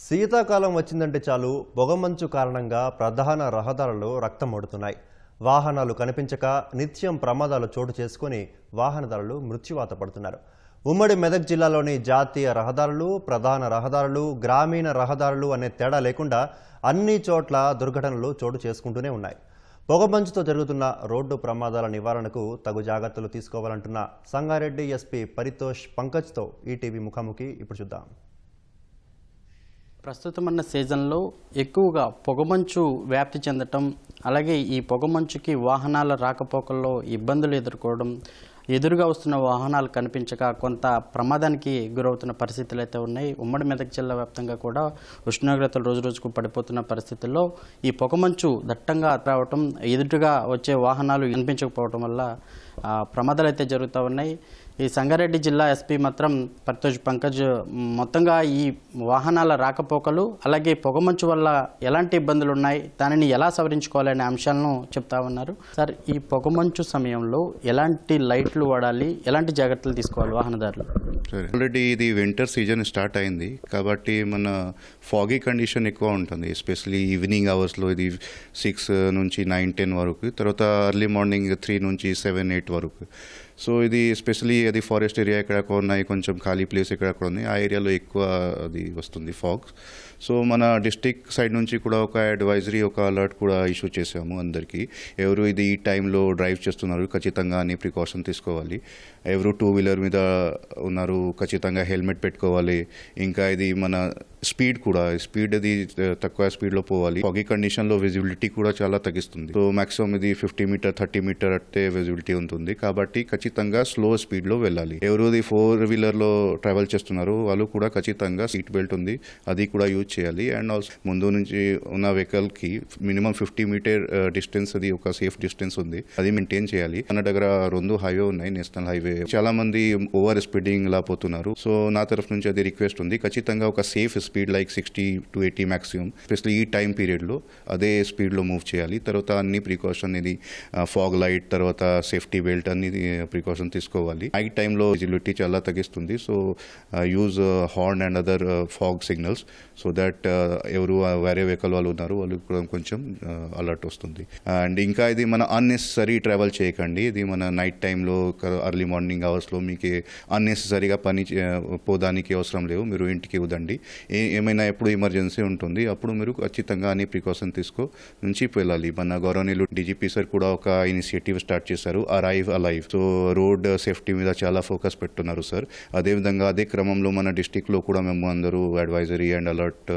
శీతాకాలం వచ్చిందంటే చాలు పొగమంచు కారణంగా ప్రధాన రహదారులు రక్తమోడుతున్నాయి. వాహనాలు కనిపించక నిత్యం ప్రమాదాలు చోటు చేసుకుని వాహనదారులు మృత్యువాత పడుతున్నారు. ఉమ్మడి మెదక్ జిల్లాలోని జాతీయ రహదారులు, ప్రధాన రహదారులు, గ్రామీణ రహదారులు అనే తేడా లేకుండా అన్ని చోట్ల దుర్ఘటనలు చోటు చేసుకుంటూనే ఉన్నాయి. పొగమంచుతో జరుగుతున్న రోడ్డు ప్రమాదాల నివారణకు తగు జాగ్రత్తలు తీసుకోవాలంటున్న సంగారెడ్డి ఎస్పీ పరితోష్ పంకజ్తో ఈటీవీ ముఖాముఖి ఇప్పుడు చూద్దాం. ప్రస్తుతం ఉన్న సీజన్లో ఎక్కువగా పొగమంచు వ్యాప్తి చెందటం, అలాగే ఈ పొగమంచుకి వాహనాల రాకపోకల్లో ఇబ్బందులు ఎదుర్కోవడం, ఎదురుగా వస్తున్న వాహనాలు కనిపించక కొంత ప్రమాదానికి గురవుతున్న పరిస్థితులు అయితే ఉన్నాయి. ఉమ్మడి మెదక్ జిల్లా వ్యాప్తంగా కూడా ఉష్ణోగ్రతలు రోజు రోజుకు పడిపోతున్న పరిస్థితుల్లో ఈ పొగమంచు దట్టంగా రావటం, ఎదురుగా వచ్చే వాహనాలు కనిపించకపోవడం వల్ల ప్రమాదాలు అయితే జరుగుతూ ఉన్నాయి. ఈ సంగారెడ్డి జిల్లా ఎస్పీ మాత్రం పరితోష్ పంకజ్ మొత్తంగా ఈ వాహనాల రాకపోకలు, అలాగే పొగమంచు వల్ల ఎలాంటి ఇబ్బందులు ఉన్నాయి, దానిని ఎలా సవరించుకోవాలనే అంశాలను చెప్తా ఉన్నారు. సార్, ఈ పొగమంచు సమయంలో ఎలాంటి లైట్లు వాడాలి, ఎలాంటి జాగ్రత్తలు తీసుకోవాలి వాహనదారులు? ఆల్రెడీ ఇది వింటర్ సీజన్ స్టార్ట్ అయింది కాబట్టి మన ఫాగీ కండిషన్ ఎక్కువ ఉంటుంది. ఎస్పెషలీ ఈవినింగ్ అవర్స్లో ఇది 6 నుంచి 9-10 వరకు, తర్వాత ఎర్లీ మార్నింగ్ 3 నుంచి 7-8 వరకు. సో ఇది ఎస్పెషలీ అది ఫారెస్ట్ ఏరియా ఎక్కడ ఉన్నాయి, కొంచెం ఖాళీ ప్లేస్ ఎక్కడ ఉన్నాయి, ఆ ఏరియాలో ఎక్కువ అది వస్తుంది ఫాగ్. సో మన డిస్ట్రిక్ట్ సైడ్ నుంచి కూడా ఒక అడ్వైజరీ, ఒక అలర్ట్ కూడా ఇష్యూ చేసాము అందరికీ. ఎవరు ఇది ఈ టైంలో డ్రైవ్ చేస్తున్నారు ఖచ్చితంగా అన్ని ప్రికాషన్ తీసుకోవాలి. ఎవరు 2-వీలర్ మీద ఉన్నారు ఖచ్చితంగా హెల్మెట్ పెట్టుకోవాలి. ఇంకా ఇది మన స్పీడ్ అది తక్కువ స్పీడ్లో పోవాలి. ఫాగీ కండిషన్లో విజిబిలిటీ కూడా చాలా తగ్గిస్తుంది. సో మాక్సిమం ఇది 50 మీటర్ 30 మీటర్ అంటే విజిబిలిటీ ఉంటుంది కాబట్టి ఖచ్చితంగా స్లో స్పీడ్లో వెళ్ళాలి. ఎవరు 4-వీలర్లో ట్రావెల్ చేస్తున్నారు వాళ్ళు కూడా ఖచ్చితంగా సీట్ బెల్ట్ ఉంది, అది కూడా యూజ్ చేయాలి. అండ్ ఆల్సో ముందు నుంచి ఉన్న వెహికల్కి మినిమం 50 మీటర్ డిస్టెన్స్, అది ఒక సేఫ్ డిస్టెన్స్ ఉంది, అది మెయింటైన్ చేయాలి. మన దగ్గర 2 హైవే ఉన్నాయి, నేషనల్ హైవే. చాలా మంది ఓవర్ స్పీడింగ్ లా పోతున్నారు. సో నా తరఫు నుంచి అది రిక్వెస్ట్ ఉంది, ఖచ్చితంగా ఒక safe speed like 60 to 80 maximum, especially ఈ టైం పీరియడ్లో అదే స్పీడ్లో మూవ్ చేయాలి. తర్వాత అన్ని ప్రికాషన్, ఇది ఫాగ్ లైట్, తర్వాత సేఫ్టీ బెల్ట్, అన్ని ప్రికాషన్ తీసుకోవాలి. నైట్ టైంలో విజిబిలిటీ చాలా తగ్గిస్తుంది. So use horn and other fog signals so that ఎవరు వేరే వెహికల్ వాళ్ళు ఉన్నారు వాళ్ళు కూడా కొంచెం అలర్ట్ వస్తుంది. అండ్ ఇంకా ఇది మన అన్నెసరీ ట్రావెల్ చేయకండి. ఇది మన నైట్ టైంలో ఎర్లీ మార్నింగ్ అవర్స్లో మీకు అన్నెసరీగా పని పోదానికి అవసరం లేవు, మీరు ఇంటికి వదండి. ఏమైనా ఎప్పుడు ఎమర్జెన్సీ ఉంటుంది అప్పుడు మీరు ఖచ్చితంగా అన్ని ప్రికాషన్ నుంచి వెళ్ళాలి. మన గౌరవనీయులు డీజీపీ సార్ కూడా ఒక ఇనిషియేటివ్ స్టార్ట్ చేశారు, arrive alive. So road safety మీద చాలా ఫోకస్ పెట్టున్నారు సార్. అదేవిధంగా అదే క్రమంలో మన డిస్టిక్లో కూడా మేము అందరూ అడ్వైజరీ అండ్ అలర్ట్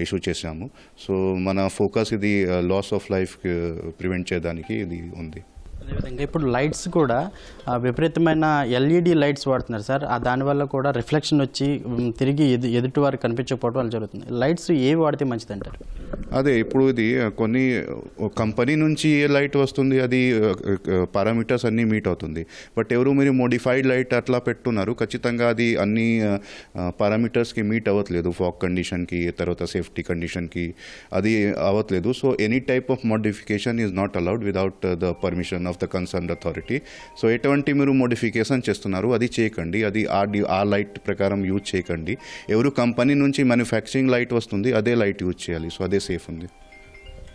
ఇష్యూ చేశాము. సో మన ఫోకస్ ఇది లాస్ ఆఫ్ లైఫ్ ప్రివెంట్ చేయడానికి ఇది ఉంది. అదేవిధంగా ఇప్పుడు లైట్స్ కూడా విపరీతమైన ఎల్ఈడి లైట్స్ వాడుతున్నారు సార్. దానివల్ల కూడా రిఫ్లెక్షన్ వచ్చి తిరిగి ఎదుటి వారికి కనిపించకపోవడం వల్ల జరుగుతుంది. లైట్స్ ఏవి వాడితే మంచిది అంటారు? అదే ఇప్పుడు ఇది కొన్ని కంపెనీ నుంచి ఏ లైట్ వస్తుంది, అది పారామీటర్స్ అన్నీ మీట్ అవుతుంది. బట్ ఎవరు మీరు మోడిఫైడ్ లైట్ అట్లా పెట్టున్నారు, ఖచ్చితంగా అది అన్ని పారామీటర్స్కి మీట్ అవ్వట్లేదు. ఫాగ్ కండిషన్కి, తర్వాత సేఫ్టీ కండిషన్కి అది అవ్వట్లేదు. So any type of modification is not allowed without the permission of the concerned authority. So ఎటువంటి మీరు మోడిఫికేషన్ చేస్తున్నారు అది చేయకండి, అది ఆ లైట్ ప్రకారం యూజ్ చేయకండి. ఎవరు కంపెనీ నుంచి మ్యానుఫ్యాక్చరింగ్ లైట్ వస్తుంది అదే లైట్ యూజ్ చేయాలి. సో అదే సేఫ్ ఉంది.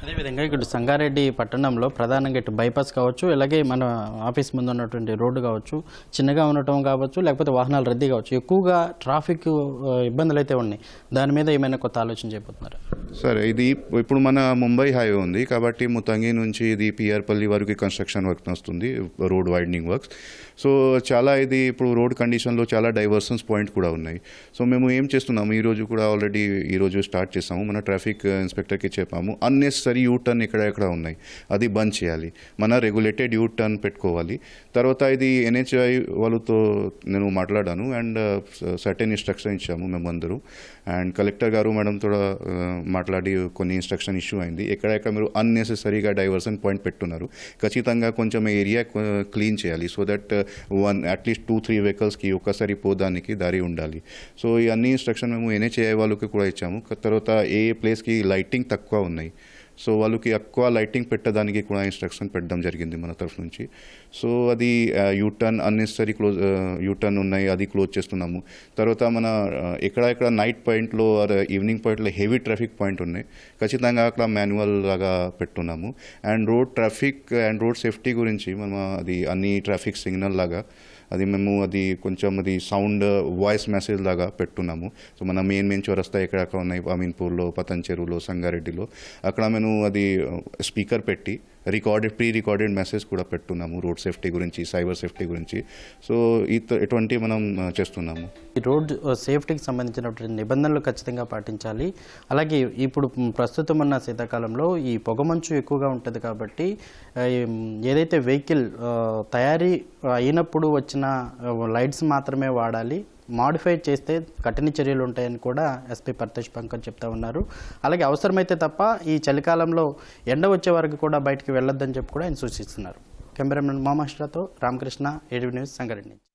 అదేవిధంగా ఇక్కడ సంగారెడ్డి పట్టణంలో ప్రధానంగా ఇటు బైపాస్ కావచ్చు, అలాగే మన ఆఫీస్ ముందు ఉన్నటువంటి రోడ్డు కావచ్చు, చిన్నగా ఉండటం కావచ్చు, లేకపోతే వాహనాల రద్దీ కావచ్చు, ఎక్కువగా ట్రాఫిక్ ఇబ్బందులు అయితే ఉన్నాయి. దాని మీద ఏమైనా కొత్త ఆలోచన చేయబోతున్నారు? సరే, ఇది ఇప్పుడు మన ముంబై హైవే ఉంది కాబట్టి ముతంగి నుంచి ఇది పిఆర్పల్లి వరకు కన్స్ట్రక్షన్ వర్క్ వస్తుంది, రోడ్ వైడనింగ్ వర్క్స్. సో చాలా ఇది ఇప్పుడు రోడ్ కండిషన్లో చాలా డైవర్షన్స్ పాయింట్ కూడా ఉన్నాయి. సో మేము ఏం చేస్తున్నాము, ఈరోజు కూడా ఆల్రెడీ ఈరోజు స్టార్ట్ చేసాము. మన ట్రాఫిక్ ఇన్స్పెక్టర్కి చెప్పాము అన్నెసరీ యూ టర్న్ ఎక్కడ ఉన్నాయి అది బంద్ చేయాలి, మన రెగ్యులేటెడ్ యూ టర్న్ పెట్టుకోవాలి. తర్వాత ఇది ఎన్హెచ్ఐ వాళ్ళతో నేను మాట్లాడాను అండ్ సర్టెన్ ఇన్స్ట్రక్షన్ ఇచ్చాము మేము అందరూ. అండ్ కలెక్టర్ గారు మేడంతో మాట్లాడి కొన్ని ఇన్స్ట్రక్షన్ ఇష్యూ అయింది. ఎక్కడెక్కడ మీరు అన్నెసెసరీగా డైవర్షన్ పాయింట్ పెట్టున్నారు ఖచ్చితంగా కొంచెం ఏరియా క్లీన్ చేయాలి. సో దట్ అట్లీస్ట్ 2-3 వెహికల్స్కి ఒక్కసారి పోదానికి దారి ఉండాలి. సో ఈ అన్ని ఇన్స్ట్రక్షన్ మేము ఎన్హెచ్ఐ వాళ్ళకి కూడా ఇచ్చాము. తర్వాత ఏ ప్లేస్కి లైటింగ్ తక్కువ ఉన్నాయి సో వాళ్ళకి ఎక్కువ లైటింగ్ పెట్టడానికి కూడా ఇన్స్ట్రక్షన్ పెట్టడం జరిగింది మన తరఫు నుంచి. సో అది యూటర్న్ అన్నెసరీ యూటర్న్ ఉన్నాయి, అది క్లోజ్ చేస్తున్నాము. తర్వాత మన ఎక్కడ నైట్ పాయింట్లో ఈవినింగ్ పాయింట్లో హెవీ ట్రాఫిక్ పాయింట్ ఉన్నాయి, ఖచ్చితంగా అక్కడ మాన్యువల్ లాగా పెట్టున్నాము. And road traffic and road safety గురించి మనం అది అన్ని ట్రాఫిక్ సిగ్నల్ లాగా అది మేము అది కొంచెం అది సౌండ్ వాయిస్ మెసేజ్ లాగా పెట్టున్నాము. సో మన మెయిన్ చౌరస్తా ఎక్కడెక్కడ ఉన్నాయి, అమీన్పూర్లో, పతంచెరులో, సంగారెడ్డిలో, అక్కడ మేము అది స్పీకర్ పెట్టి ప్రీ రికార్డెడ్ మెసేజ్ కూడా పెట్టున్నాము రోడ్ సేఫ్టీ గురించి, సైబర్ సేఫ్టీ గురించి. సో ఇటువంటి మనం చేస్తున్నాము. ఈ రోడ్ సేఫ్టీకి సంబంధించినటువంటి నిబంధనలు ఖచ్చితంగా పాటించాలి. అలాగే ఇప్పుడు ప్రస్తుతం ఉన్న శీతాకాలంలో ఈ పొగమంచు ఎక్కువగా ఉంటుంది కాబట్టి ఏదైతే వెహికల్ తయారీ అయినప్పుడు వచ్చిన లైట్స్ మాత్రమే వాడాలి, మాడిఫై చేస్తే కఠిన చర్యలు ఉంటాయని కూడా ఎస్పీ పర్తేష్ పంకజ్ చెప్తా ఉన్నారు. అలాగే అవసరమైతే తప్ప ఈ చలికాలంలో ఎండ వచ్చే వరకు కూడా బయటికి వెళ్ళొద్దని చెప్పి కూడా ఆయన సూచిస్తున్నారు. కెమెరామెన్ మామాష్రాతో రామకృష్ణ, ఏటీవీ న్యూస్, సంగారెడ్డి నుంచి.